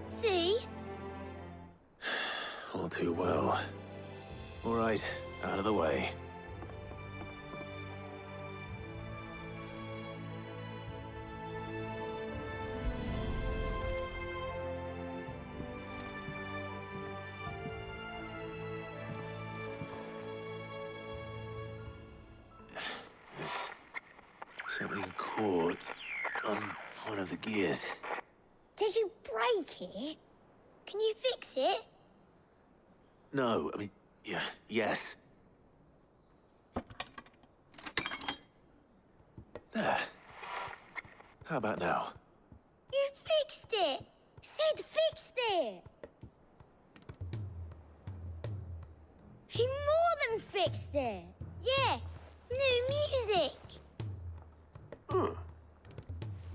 See? All too well. All right, out of the way. Something caught on one of the gears. Did you break it? Can you fix it? No, I mean, yes. There. How about now? You fixed it! Sid fixed it! He more than fixed it! Yeah, new music! Huh.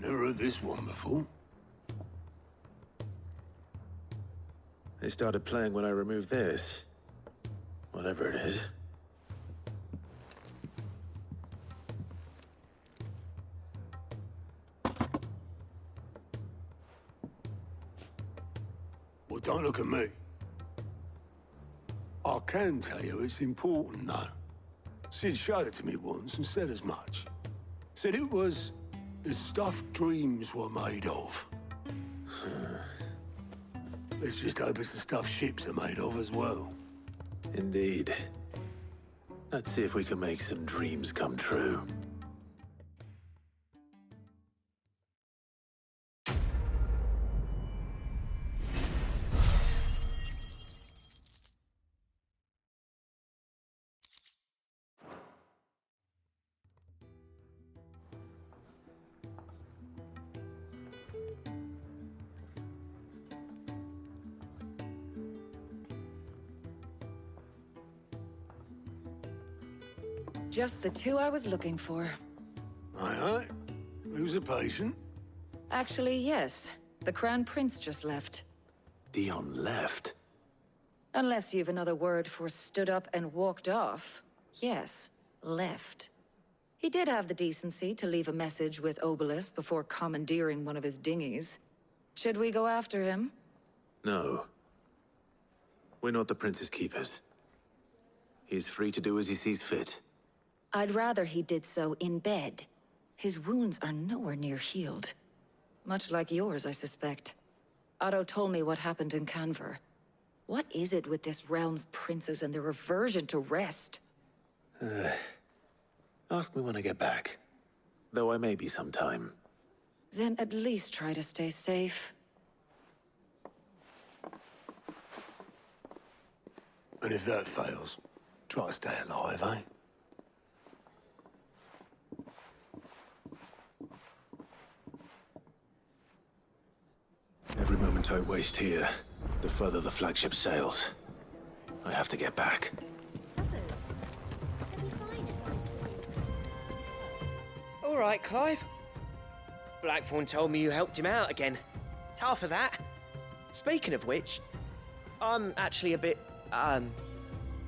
Never heard this one before. They started playing when I removed this. Whatever it is. Well, don't look at me. I can tell you it's important, though. Sid showed it to me once and said as much. Said it was the stuff dreams were made of. Let's just hope it's the stuff ships are made of as well. Indeed. Let's see if we can make some dreams come true. Just the two I was looking for. Aye. Who's a patient? Actually, yes. The Crown Prince just left. Dion left. Unless you've another word for stood up and walked off. Yes, left. He did have the decency to leave a message with Obelisk before commandeering one of his dinghies. Should we go after him? No. We're not the Prince's keepers. He's free to do as he sees fit. I'd rather he did so in bed. His wounds are nowhere near healed. Much like yours, I suspect. Otto told me what happened in Canver. What is it with this realm's princes and their aversion to rest? Ask me when I get back. Though I may be sometime. Then at least try to stay safe. And if that fails, try to stay alive, eh? Every moment I waste here, the further the flagship sails. I have to get back. All right, Clive. Blackthorn told me you helped him out again. Tough of that. Speaking of which, I'm actually a bit,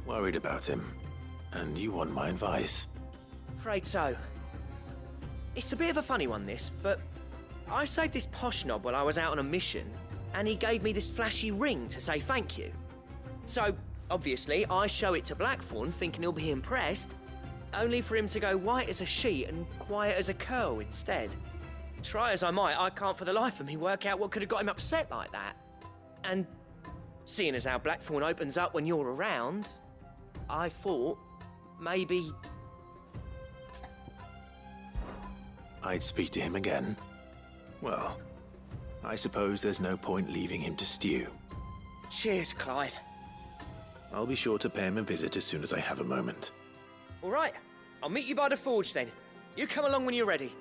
Worried about him. And you want my advice? afraid so. It's a bit of a funny one, this, but I saved this posh knob while I was out on a mission, and he gave me this flashy ring to say thank you. So, obviously, I show it to Blackthorn, thinking he'll be impressed, only for him to go white as a sheet and quiet as a curl instead. Try as I might, I can't for the life of me work out what could have got him upset like that. And seeing as how Blackthorn opens up when you're around, I thought maybe... I'd speak to him again. Well, I suppose there's no point leaving him to stew. Cheers, Clive. I'll be sure to pay him a visit as soon as I have a moment. All right, I'll meet you by the forge then. You come along when you're ready.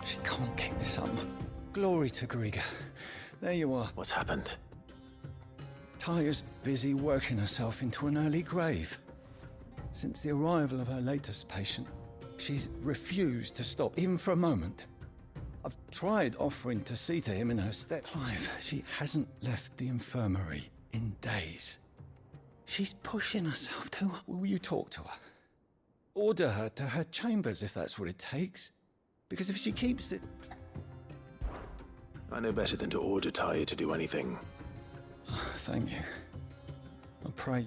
She can't keep this up. Glory to Griga. There you are. What's happened? Taya's busy working herself into an early grave. Since the arrival of her latest patient, she's refused to stop, even for a moment. I've tried offering to see to him in her stead. Clive, she hasn't left the infirmary in days. She's pushing herself to her. Will you talk to her? Order her to her chambers if that's what it takes. Because if she keeps it... I know better than to order Tyre to do anything. Thank you. I pray...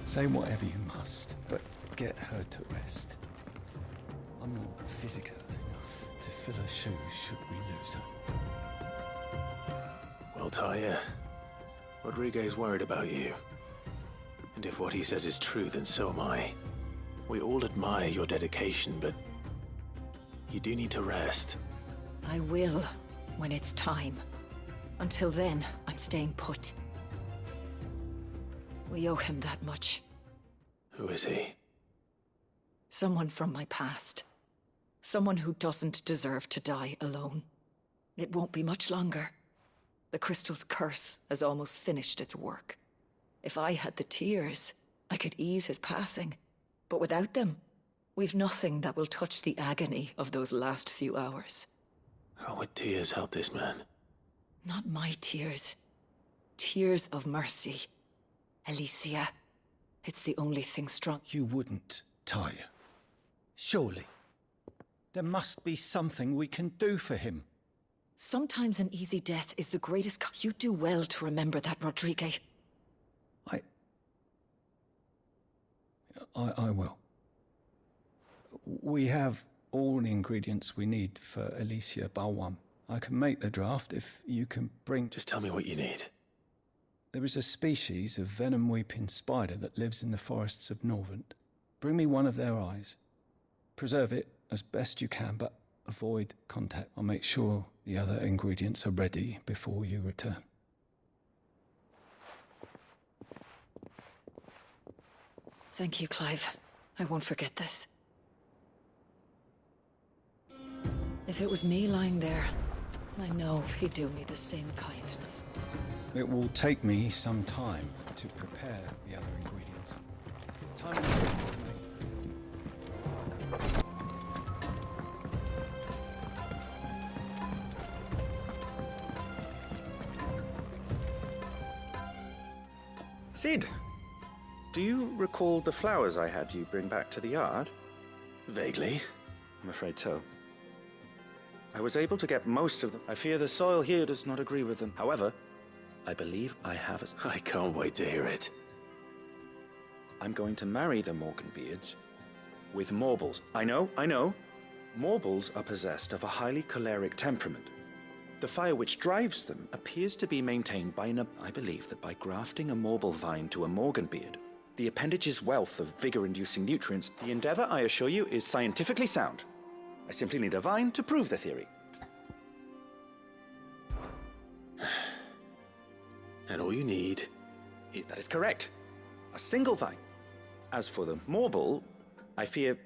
Say whatever you must, but get her to rest. I'm not physical enough to fill her shoes should we lose her. Well, Tyre, Rodriguez worried about you. And if what he says is true, then so am I. We all admire your dedication, but you do need to rest. I will, when it's time. Until then, I'm staying put. We owe him that much. Who is he? Someone from my past. Someone who doesn't deserve to die alone. It won't be much longer. The crystal's curse has almost finished its work. If I had the tears, I could ease his passing. But without them, we've nothing that will touch the agony of those last few hours. How would tears help this man? Not my tears. Tears of mercy. Alicia, it's the only thing strong. You wouldn't, Tyre. Surely. There must be something we can do for him. Sometimes an easy death is the greatest. You do well to remember that, Rodriguez. I will. We have all the ingredients we need for Alicia Balwam. I can make the draft if you can bring... Just tell me what you need. There is a species of venom-weeping spider that lives in the forests of Norvent. Bring me one of their eyes. Preserve it as best you can, but avoid contact. I'll make sure the other ingredients are ready before you return. Thank you, Clive. I won't forget this. If it was me lying there, I know he'd do me the same kindness. It will take me some time to prepare the other ingredients. Time Sid, do you recall the flowers I had you bring back to the yard? Vaguely. I'm afraid so. I was able to get most of them. I fear the soil here does not agree with them. However, I believe I have a... I can't wait to hear it. I'm going to marry the Morganbeards with Morbles. I know. Morbles are possessed of a highly choleric temperament. The fire which drives them appears to be maintained by I believe that by grafting a Morble vine to a Morganbeard, the appendage's wealth of vigor-inducing nutrients, the endeavor, I assure you, is scientifically sound. I simply need a vine to prove the theory. And all you need is... That is correct. A single vine. As for the Morble, I fear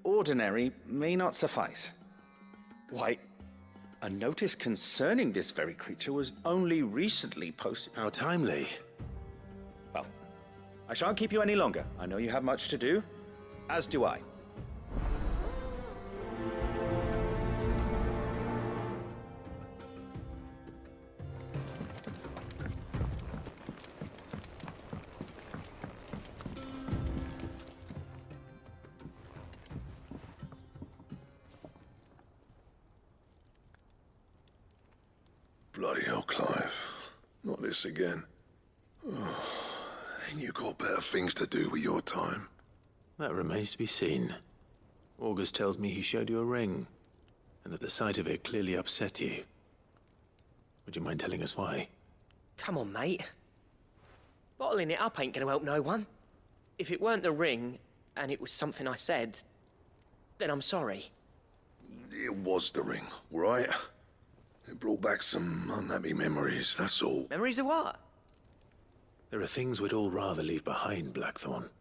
ordinary may not suffice. Why, a notice concerning this very creature was only recently posted. How timely. Well, I shan't keep you any longer. I know you have much to do, as do I. Bloody hell, Clive. Not this again. Oh, ain't you got better things to do with your time? That remains to be seen. August tells me he showed you a ring, and that the sight of it clearly upset you. Would you mind telling us why? Come on, mate. Bottling it up ain't gonna help no one. If it weren't the ring, and it was something I said, then I'm sorry. It was the ring, right? It brought back some unhappy memories, that's all. Memories of what? There are things we'd all rather leave behind, Blackthorn.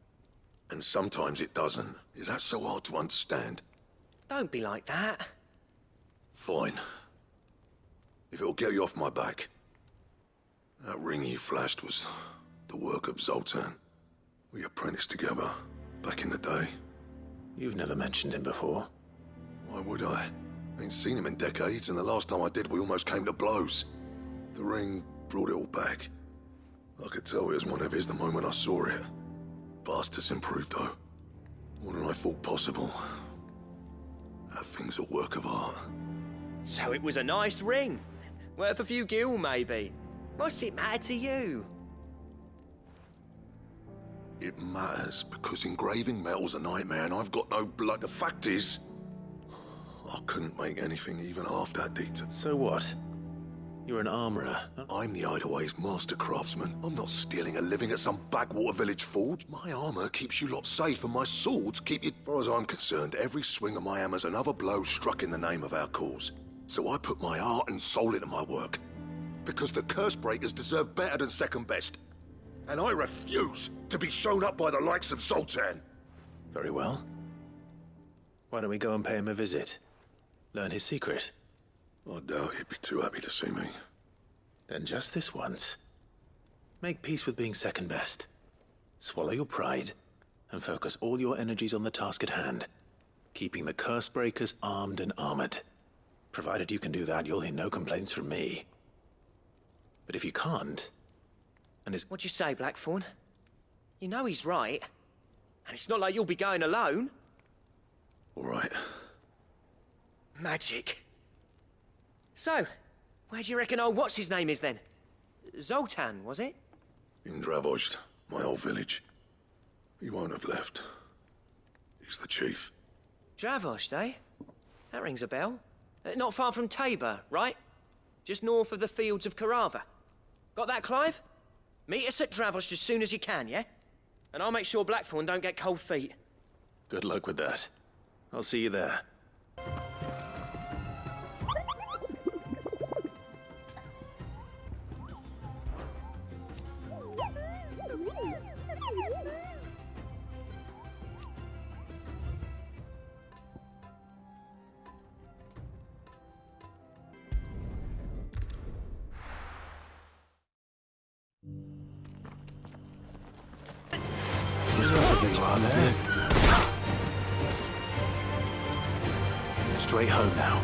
And sometimes it doesn't. Is that so hard to understand? Don't be like that. Fine. If it'll get you off my back. That ring you flashed was the work of Zoltan. We apprenticed together, back in the day. You've never mentioned him before. Why would I? Ain't seen him in decades, and the last time I did, we almost came to blows. The ring brought it all back. I could tell it was one of his the moment I saw it. Bastard's improved, though. More than I thought possible. That thing's a work of art. So it was a nice ring. Worth a few gil, maybe. What's it matter to you? It matters because engraving metal's a nightmare and I've got no blood. The fact is, I couldn't make anything even half that detail. So what? You're an armorer. Huh? I'm the Hideaway's master craftsman. I'm not stealing a living at some backwater village forge. My armor keeps you lot safe and my swords keep you... As far as I'm concerned, every swing of my hammer's another blow struck in the name of our cause. So I put my heart and soul into my work. Because the curse breakers deserve better than second best. And I refuse to be shown up by the likes of Zoltan. Very well. Why don't we go and pay him a visit? Learn his secret. I doubt he'd be too happy to see me. Then just this once. Make peace with being second best. Swallow your pride and focus all your energies on the task at hand. Keeping the curse breakers armed and armored. Provided you can do that, you'll hear no complaints from me. But if you can't, and it's... What'd you say, Blackthorn? You know he's right. And it's not like you'll be going alone. All right. Magic. So, where do you reckon old what's-his-name is then? Zoltan, was it? In Dravozd, my old village. He won't have left. He's the chief. Dravozd, eh? That rings a bell. Not far from Tabor, right? Just north of the fields of Carava. Got that, Clive? Meet us at Dravozd as soon as you can, yeah? And I'll make sure Blackthorn don't get cold feet. Good luck with that. I'll see you there. Straight home now.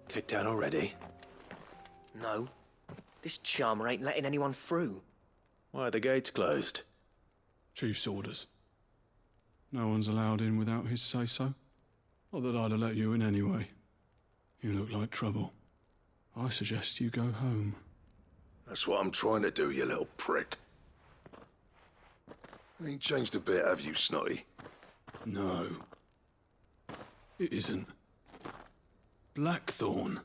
Kicked out already? No. This charmer ain't letting anyone through. Why are the gates closed? Chief's orders. No one's allowed in without his say-so. Not that I'd have let you in anyway. You look like trouble. I suggest you go home. That's what I'm trying to do, you little prick. Ain't changed a bit, have you, Snotty? No. It isn't. Blackthorn.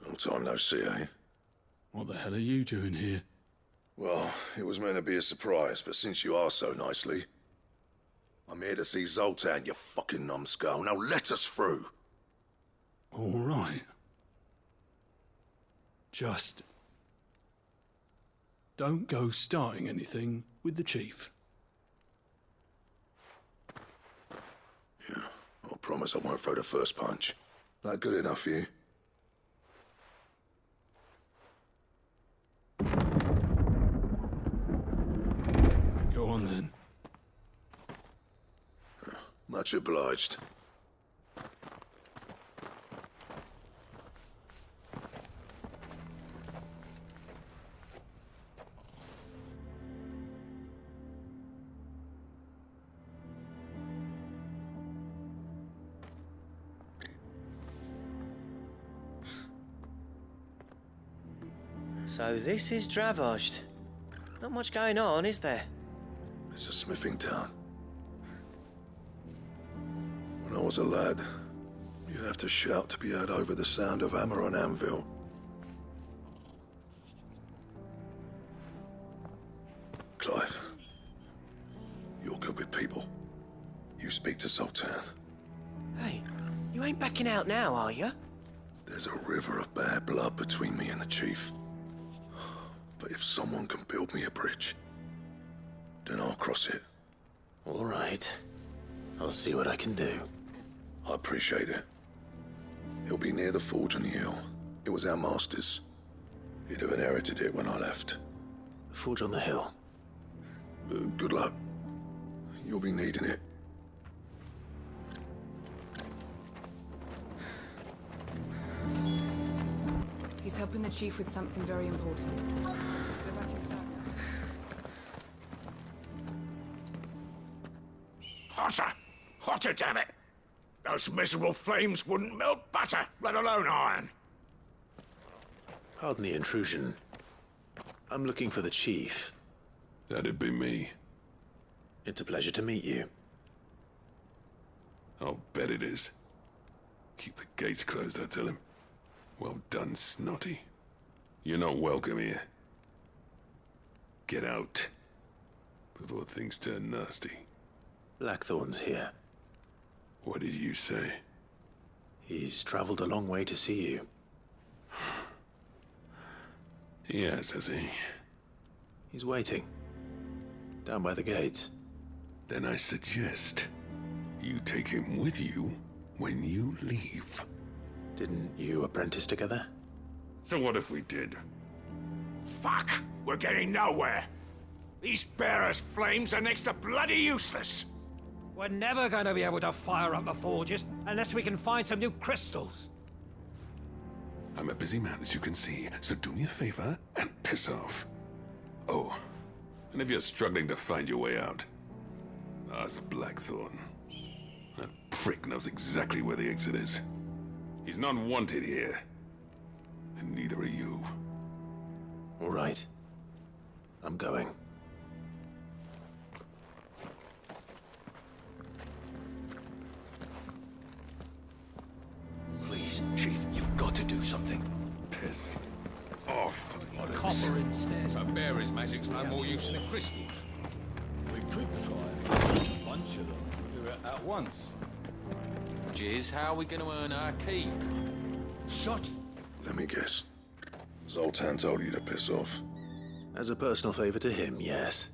Long time no see, eh? What the hell are you doing here? Well, it was meant to be a surprise, but since you are so nicely, I'm here to see Zoltan, you fucking numbskull. Now let us through. All right. Just don't go starting anything with the chief. Yeah, I promise I won't throw the first punch. That good enough for you? Go on then. Much obliged. So this is Dravozd. Not much going on, is there? It's a smithing town. When I was a lad, you'd have to shout to be heard over the sound of hammer on anvil. people. You speak to Zoltan. Hey, you ain't backing out now, are you? There's a river of bad blood between me and the chief. But if someone can build me a bridge, then I'll cross it. All right. I'll see what I can do. I appreciate it. It'll be near the forge on the hill. It was our master's. He'd have inherited it when I left. The forge on the hill. Good luck. You'll be needing it. He's helping the chief with something very important. Go back inside. Hotter! Hotter, damn it! Those miserable flames wouldn't melt butter, let alone iron. Pardon the intrusion. I'm looking for the chief. That'd be me. It's a pleasure to meet you. I'll bet it is. Keep the gates closed, I tell him. Well done, Snotty. You're not welcome here. Get out. Before things turn nasty. Blackthorn's here. What did you say? He's traveled a long way to see you. Yes, has he? He's waiting. Down by the gates. Then I suggest you take him with you when you leave. Didn't you apprentice together? So what if we did? Fuck! We're getting nowhere. These bearers' flames are next to bloody useless. We're never going to be able to fire up the forges unless we can find some new crystals. I'm a busy man, as you can see, so do me a favor and piss off. Oh, and if you're struggling to find your way out, ask Blackthorn. That prick knows exactly where the exit is. He's not wanted here, and neither are you. All right. I'm going. Please, Chief, you've got to do something. Piss off. Copper instead. So bearers' magic's no more use than crystals. We could try a bunch of them. Do it at once. Jizz, how are we going to earn our keep? Shut. Let me guess. Zoltan told you to piss off. As a personal favor to him, yes.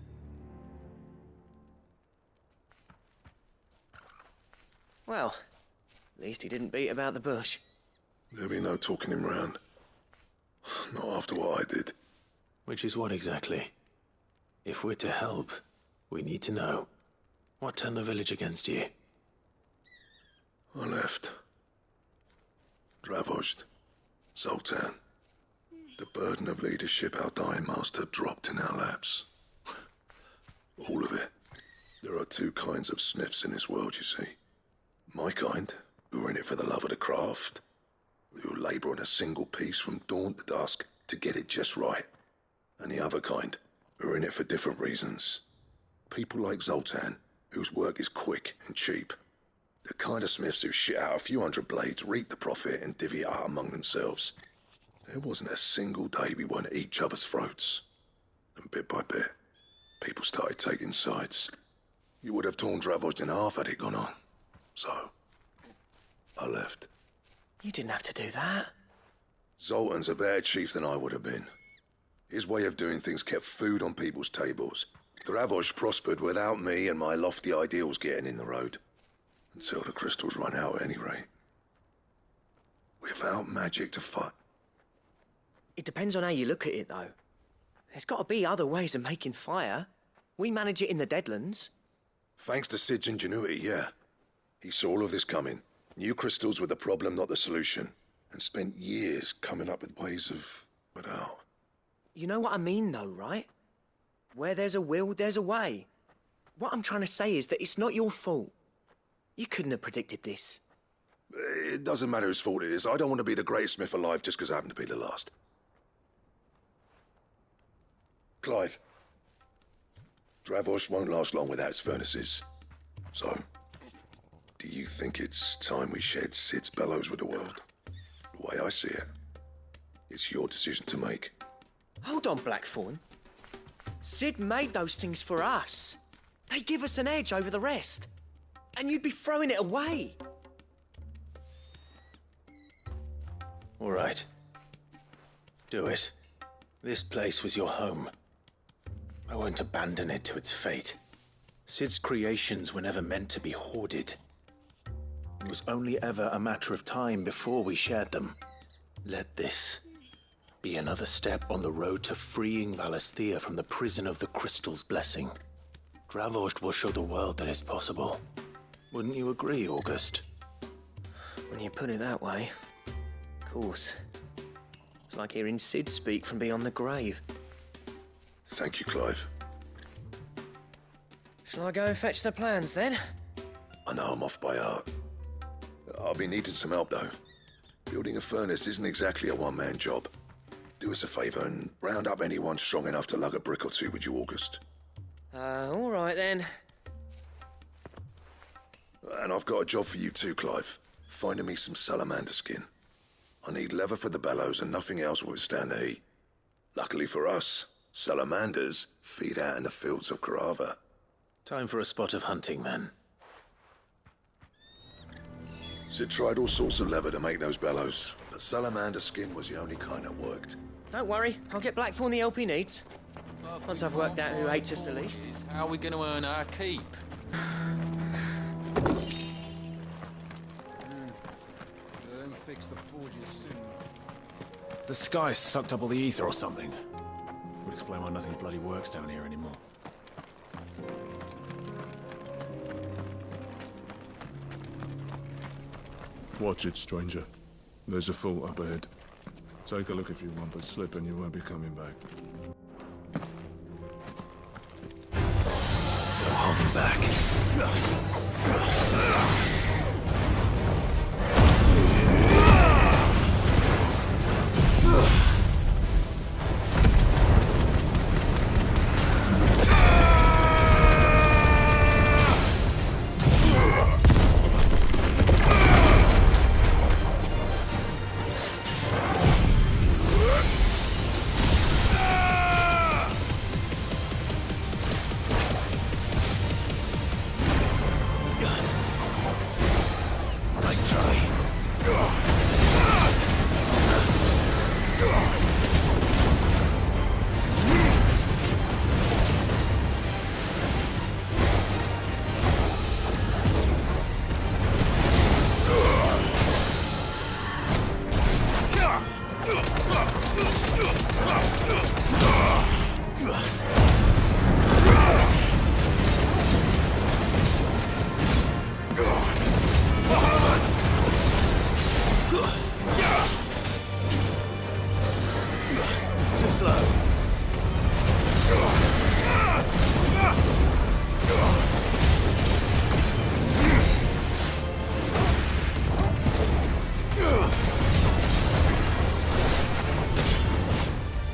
Well, at least he didn't beat about the bush. There'll be no talking him round. Not after what I did. Which is what exactly? If we're to help, we need to know. What turned the village against you? I left. Dravozd. Zoltan. The burden of leadership our dying master dropped in our laps. All of it. There are two kinds of smiths in this world, you see. My kind, who are in it for the love of the craft, who labour on a single piece from dawn to dusk to get it just right. And the other kind, who are in it for different reasons. People like Zoltan, whose work is quick and cheap. The kind of smiths who shit out a few hundred blades, reap the profit, and divvy it out among themselves. There wasn't a single day we weren't at each other's throats. And bit by bit, people started taking sides. You would have torn Dravozd in half had it gone on. So, I left. You didn't have to do that. Zoltan's a better chief than I would have been. His way of doing things kept food on people's tables. Dravozd prospered without me and my lofty ideals getting in the road. Until the crystals run out at any rate. Without magic to fight. It depends on how you look at it, though. There's got to be other ways of making fire. We manage it in the Deadlands. Thanks to Sid's ingenuity, yeah. He saw all of this coming. Knew crystals were the problem, not the solution. And spent years coming up with ways of... without. You know what I mean, though, right? Where there's a will, there's a way. What I'm trying to say is that it's not your fault. You couldn't have predicted this. It doesn't matter whose fault it is. I don't want to be the greatest smith alive just because I happen to be the last. Clive. Dravozd won't last long without its furnaces. So, do you think it's time we shared Sid's bellows with the world? The way I see it, it's your decision to make. Hold on, Blackthorn. Sid made those things for us. They give us an edge over the rest. And you'd be throwing it away. All right. Do it. This place was your home. I won't abandon it to its fate. Sid's creations were never meant to be hoarded. It was only ever a matter of time before we shared them. Let this be another step on the road to freeing Valisthea from the prison of the Crystal's blessing. Dravost will show the world that it's possible. Wouldn't you agree, August? When you put it that way, of course. It's like hearing Sid speak from beyond the grave. Thank you, Clive. Shall I go and fetch the plans, then? I know I'm off by heart. I'll be needing some help, though. Building a furnace isn't exactly a one-man job. Do us a favour and round up anyone strong enough to lug a brick or two, would you, August? All right, then. And I've got a job for you too, Clive. Finding me some salamander skin. I need leather for the bellows and nothing else will withstand the heat. Luckily for us, salamanders feed out in the fields of Carava. Time for a spot of hunting, then. Sid tried all sorts of leather to make those bellows, but salamander skin was the only kind that worked. Don't worry, I'll get Blackthorn the help he needs. Once I've worked out who hates us the least. How are we going to earn our keep? Fix the forges soon. The sky sucked up all the ether or something. Would explain why nothing bloody works down here anymore. Watch it, stranger. There's a fault up ahead. Take a look if you want, but slip and you won't be coming back. No holding back.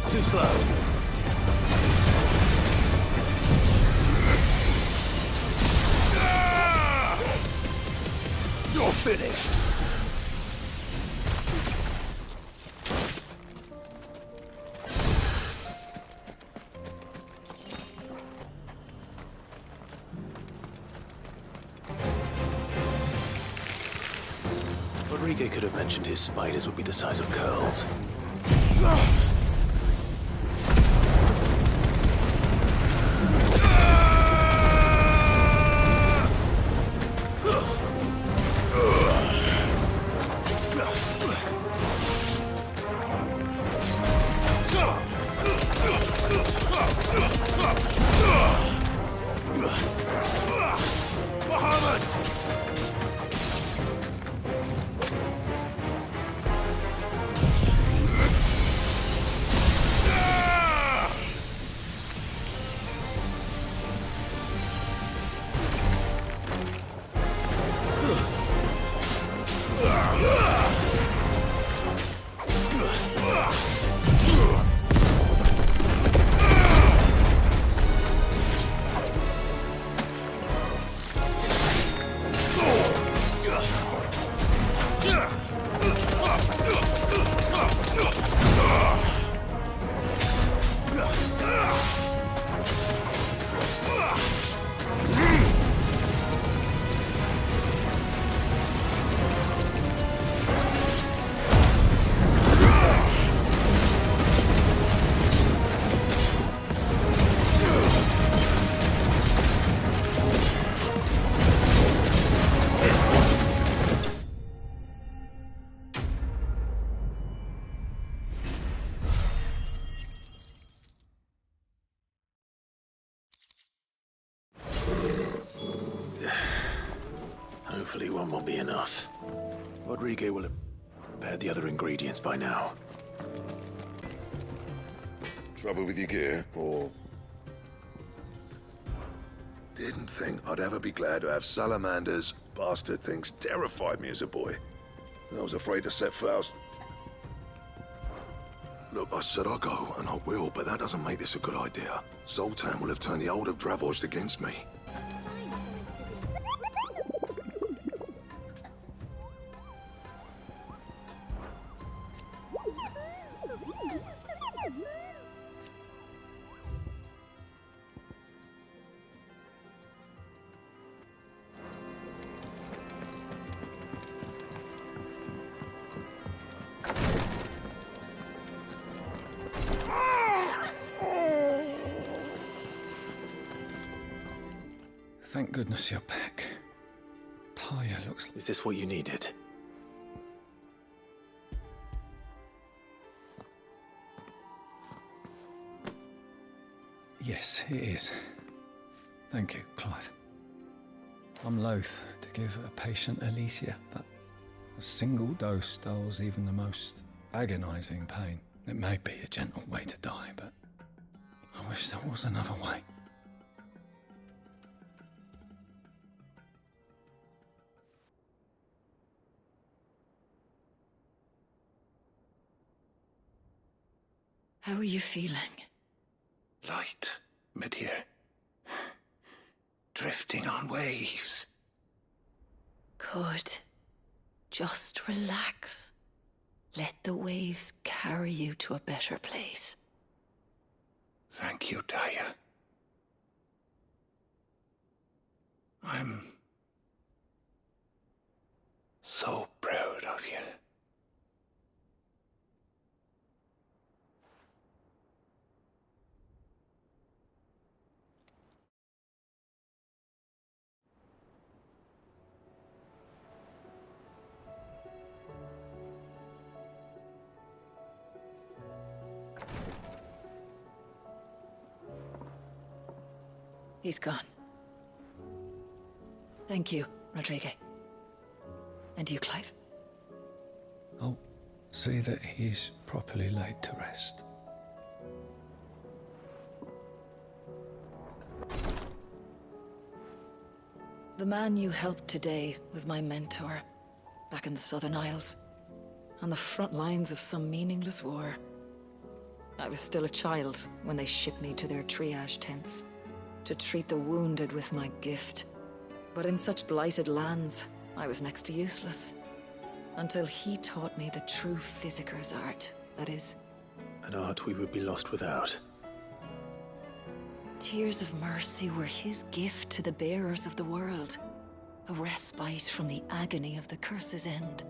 Too slow. You're finished! Rodrigo could have mentioned his spiders would be the size of curls. Hopefully one won't be enough. Rodrigo will have prepared the other ingredients by now. Trouble with your gear, or... Didn't think I'd ever be glad to have salamanders. Bastard things terrified me as a boy. I was afraid to set foot out. Look, I said I'll go, and I will, but that doesn't make this a good idea. Zoltan will have turned the old of Dravost against me. Thank goodness you're back. Taya looks... Is this what you needed? Yes, it is. Thank you, Clive. I'm loath to give a patient Alicia, but a single dose dulls even the most agonizing pain. It may be a gentle way to die, but I wish there was another way. How are you feeling? Light, mid-here. Drifting on waves. Good. Just relax. Let the waves carry you to a better place. Thank you, Taya. I'm so proud of you. He's gone. Thank you, Rodrigo. And you, Clive? I'll see that he's properly laid to rest. The man you helped today was my mentor, back in the Southern Isles, on the front lines of some meaningless war. I was still a child when they shipped me to their triage tents, to treat the wounded with my gift. But in such blighted lands, I was next to useless. Until he taught me the true physicker's art, that is... An art we would be lost without. Tears of mercy were his gift to the bearers of the world. A respite from the agony of the curse's end.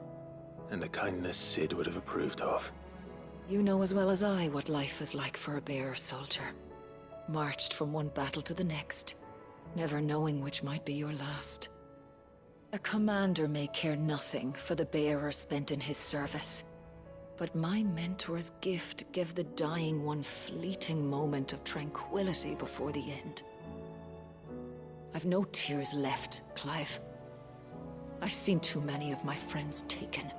And a kindness Sid would have approved of. You know as well as I what life is like for a bearer soldier. Marched from one battle to the next, never knowing which might be your last. A commander may care nothing for the bearer spent in his service, but my mentor's gift gave the dying one fleeting moment of tranquility before the end. I've no tears left, Clive. I've seen too many of my friends taken.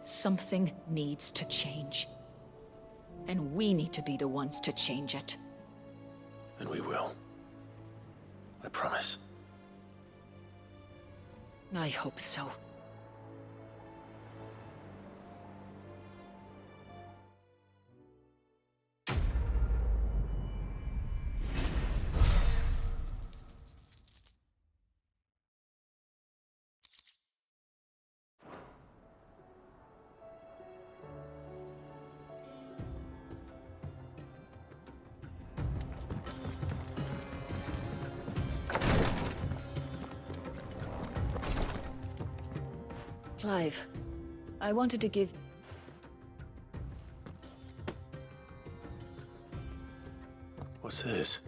Something needs to change. And we need to be the ones to change it. And we will. I promise. I hope so. Clive, I wanted to give... What's this?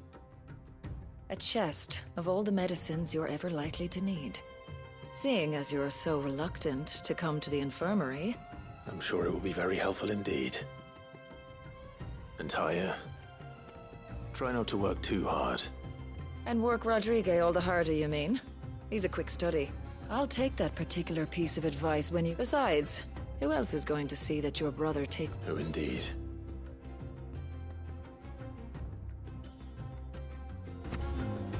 a chest of all the medicines you're ever likely to need. Seeing as you're so reluctant to come to the infirmary... I'm sure it will be very helpful indeed. And Taya, try not to work too hard. And work Rodrigo all the harder, you mean? He's a quick study. I'll take that particular piece of advice when you... Besides, who else is going to see that your brother takes... Who indeed?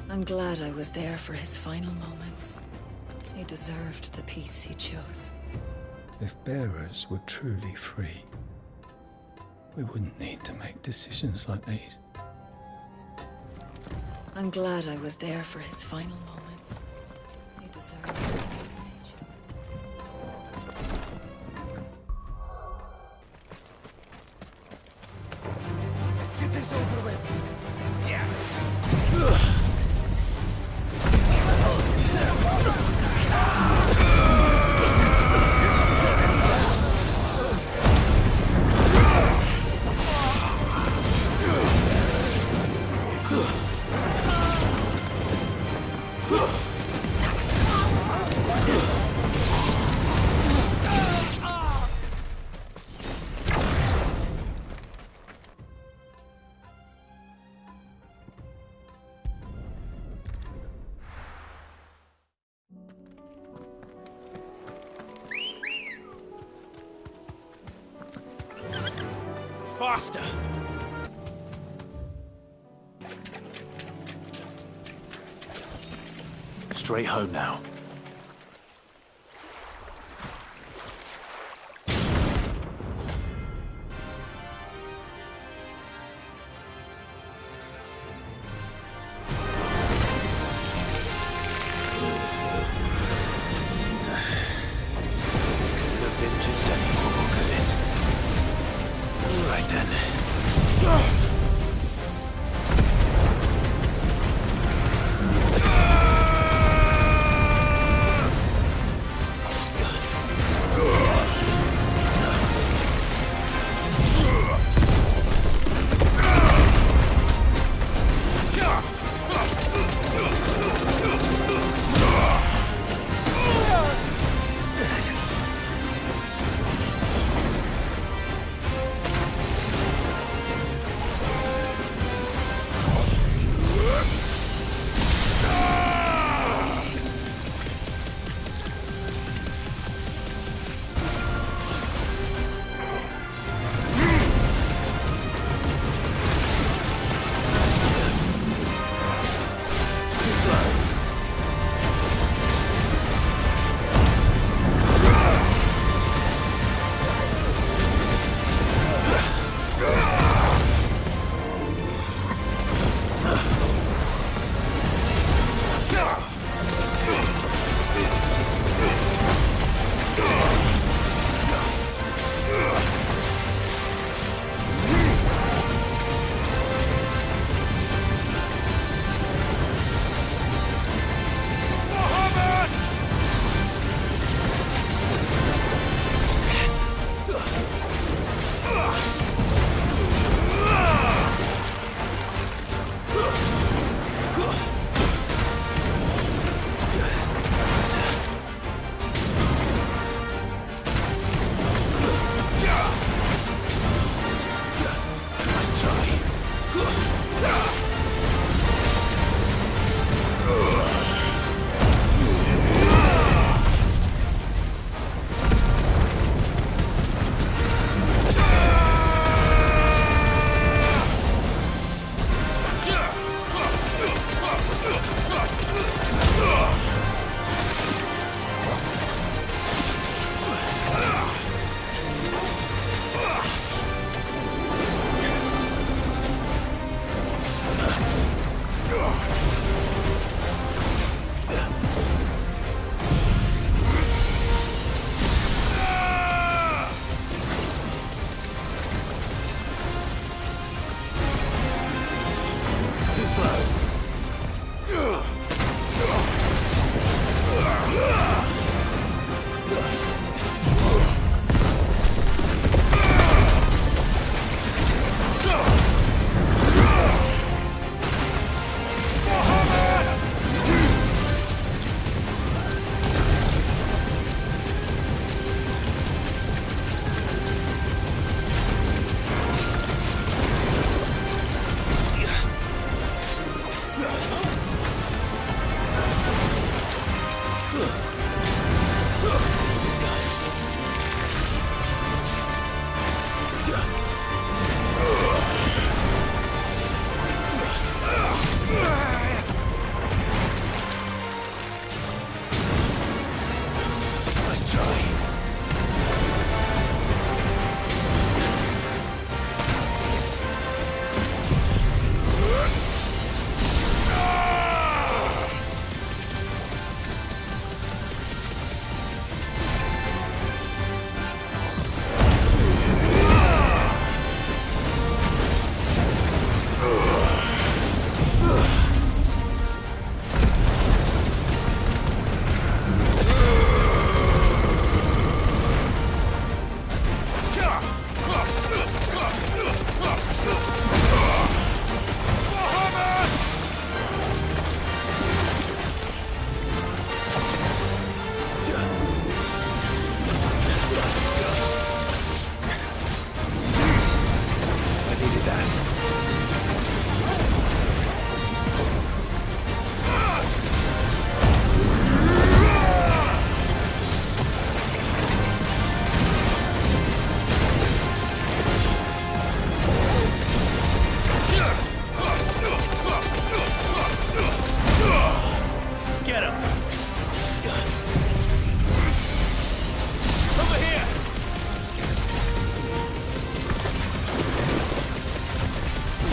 I'm glad I was there for his final moments. He deserved the peace he chose. If bearers were truly free, we wouldn't need to make decisions like these. I'm glad I was there for his final moments. He deserved the peace he chose. Let's get this over with. Yeah. Faster! Straight home now.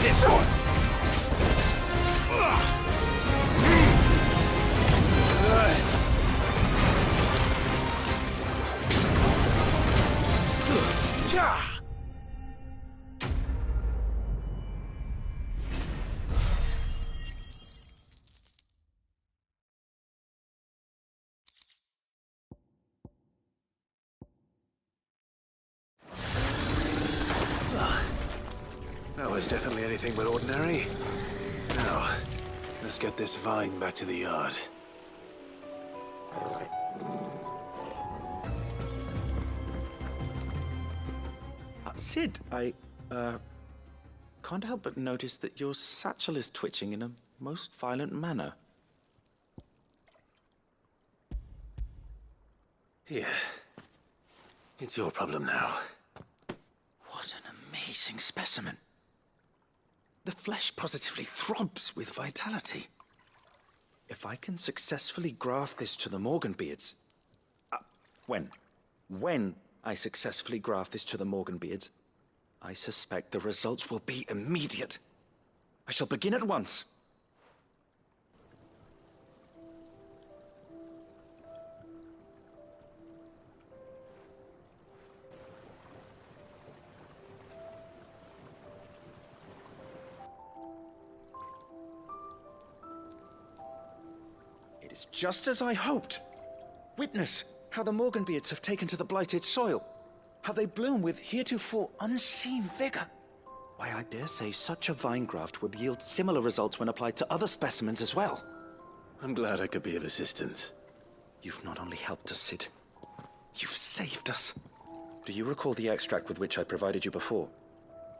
This one! That was definitely anything but ordinary. Now, let's get this vine back to the yard. Sid, I can't help but notice that your satchel is twitching in a most violent manner. Here. It's your problem now. What an amazing specimen. The flesh positively throbs with vitality. If I can successfully graft this to the Morganbeards... When I successfully graft this to the Morganbeards, I suspect the results will be immediate. I shall begin at once. It is just as I hoped. Witness how the Morganbeards have taken to the blighted soil. How they bloom with heretofore unseen vigor. Why, I dare say such a vine graft would yield similar results when applied to other specimens as well. I'm glad I could be of assistance. You've not only helped us, Sid, you've saved us. Do you recall the extract with which I provided you before?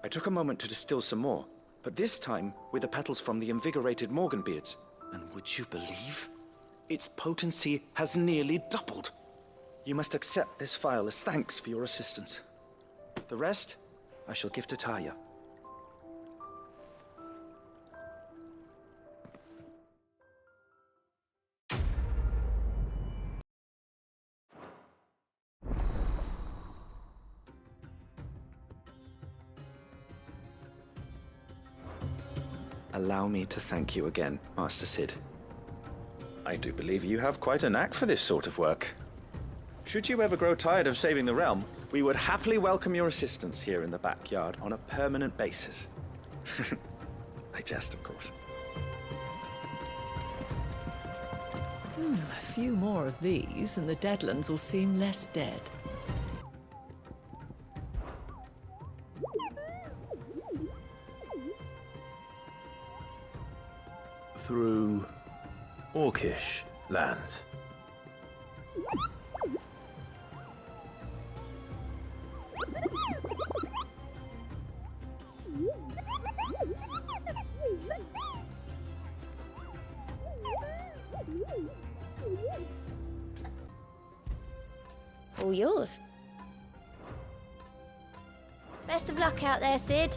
I took a moment to distill some more, but this time with the petals from the invigorated Morganbeards. And would you believe? Its potency has nearly doubled. You must accept this vial as thanks for your assistance. The rest, I shall give to Taya. Allow me to thank you again, Master Sid. I do believe you have quite a knack for this sort of work. Should you ever grow tired of saving the realm, we would happily welcome your assistance here in the backyard on a permanent basis. I jest, of course. A few more of these, and the Deadlands will seem less dead. Through Orcish lands. All yours. Best of luck out there, Sid.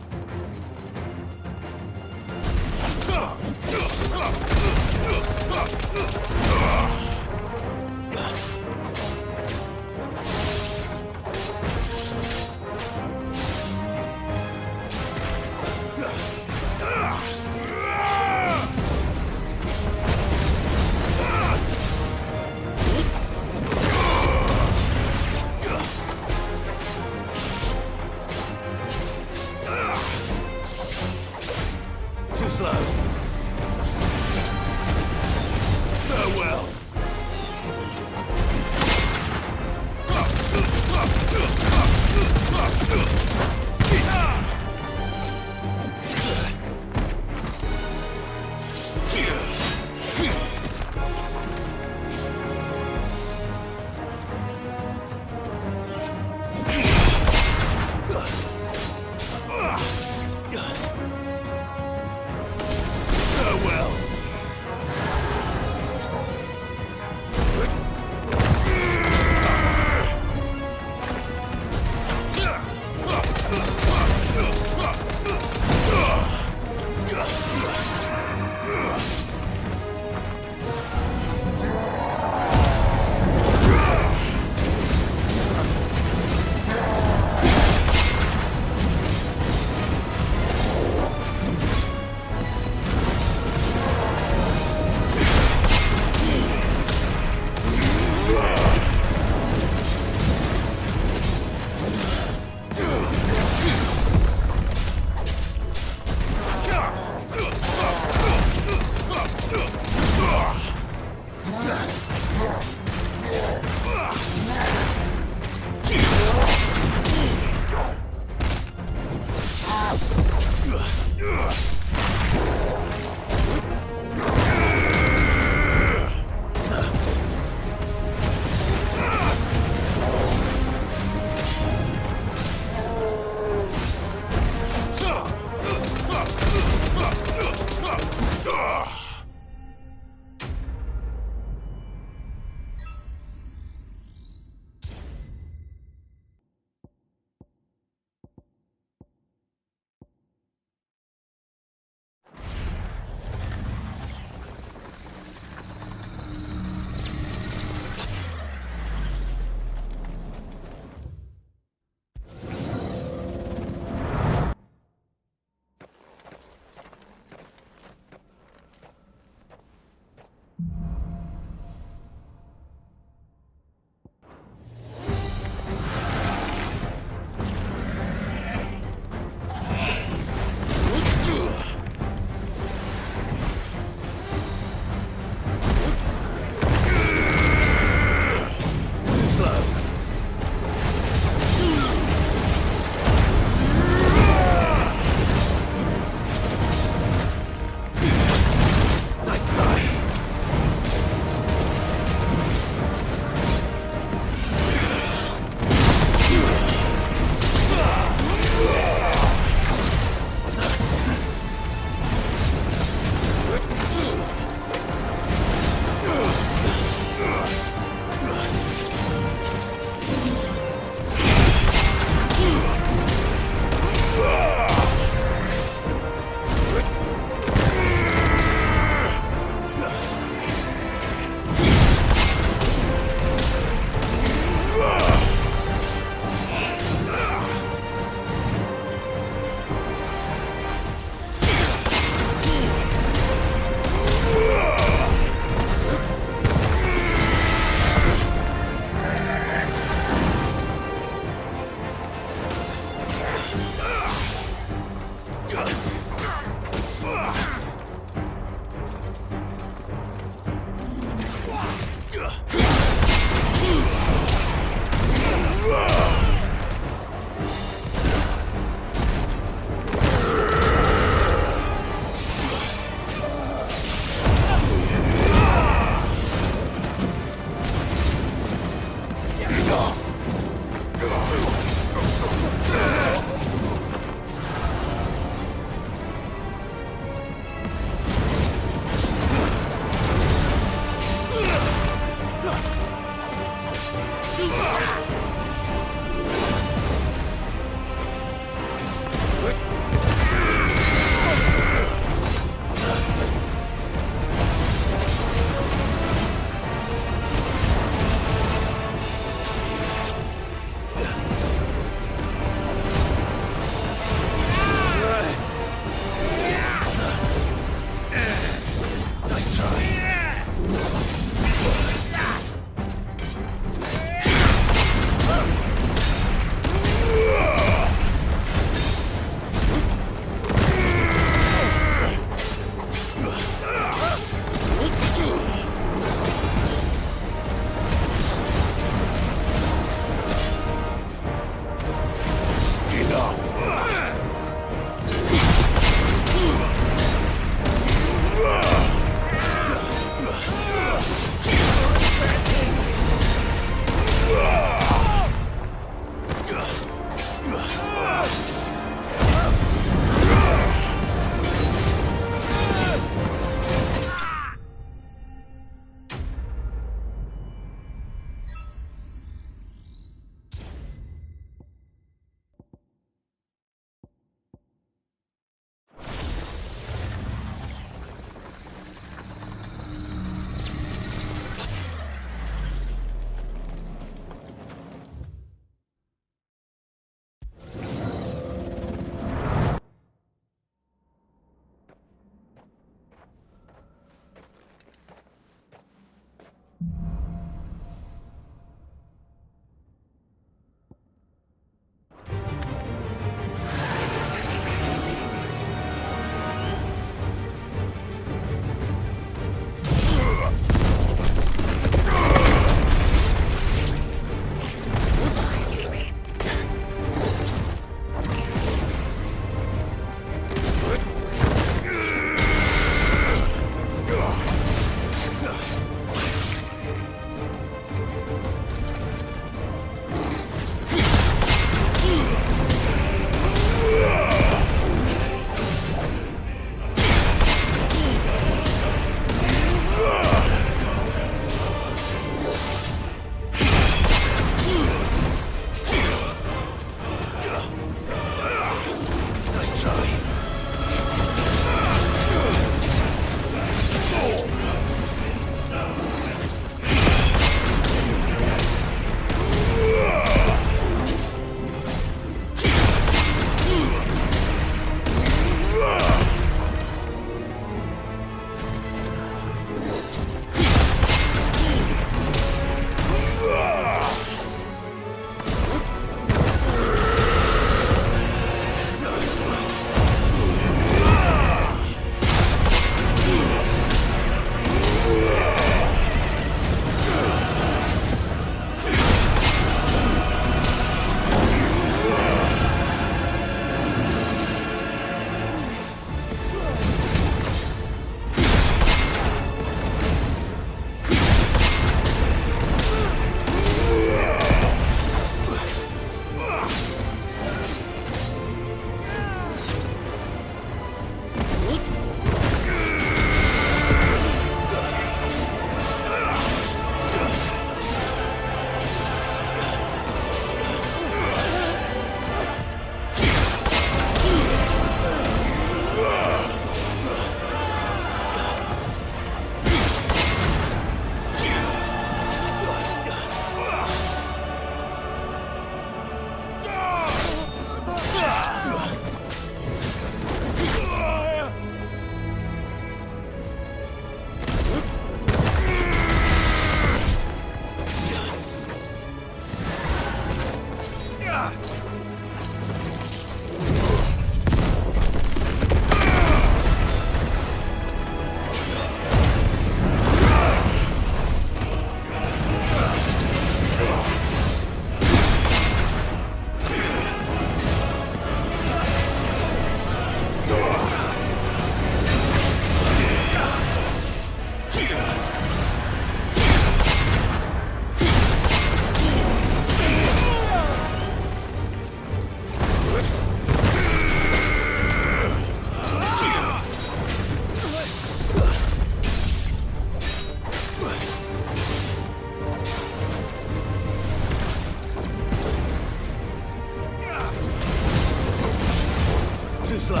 slow.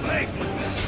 Pay for this.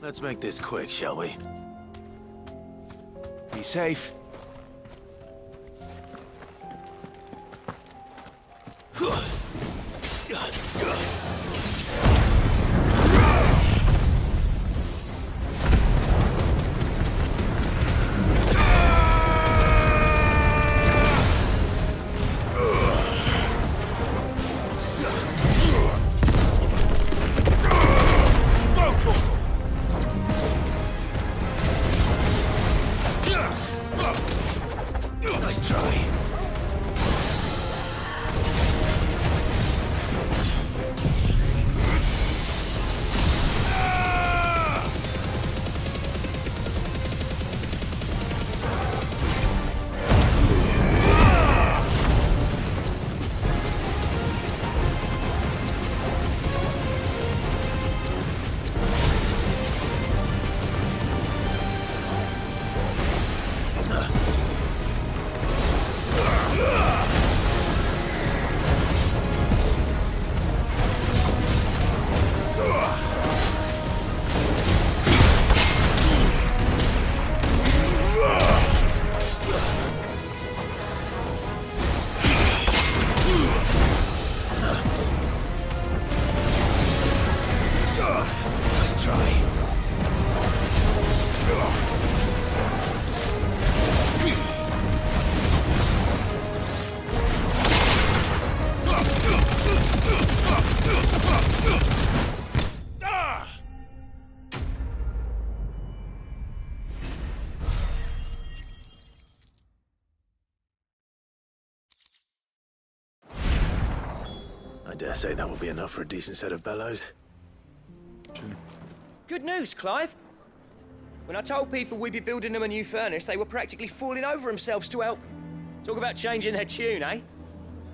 Let's make this quick, shall we? Be safe. Nice try. I dare say that will be enough for a decent set of bellows. Good news, Clive. When I told people we'd be building them a new furnace, they were practically falling over themselves to help. Talk about changing their tune, eh?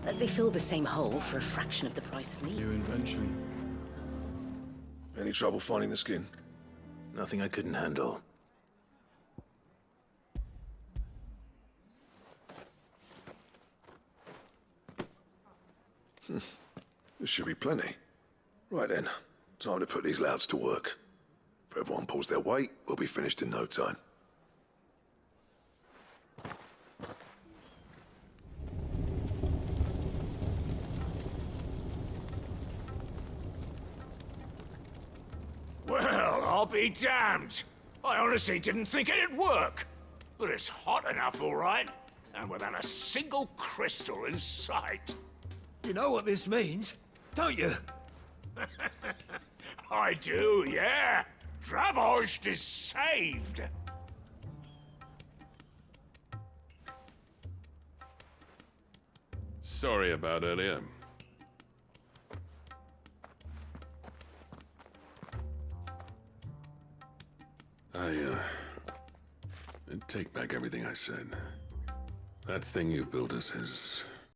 They filled the same hole for a fraction of the price of me. New invention. Any trouble finding the skin? Nothing I couldn't handle. There should be plenty. Right then, time to put these louds to work. If everyone pulls their weight, we'll be finished in no time. Well, I'll be damned. I honestly didn't think it'd work. But it's hot enough, all right. And without a single crystal in sight. You know what this means, don't you? I do, yeah. Dravost is saved. Sorry about earlier. I take back everything I said. That thing you built us is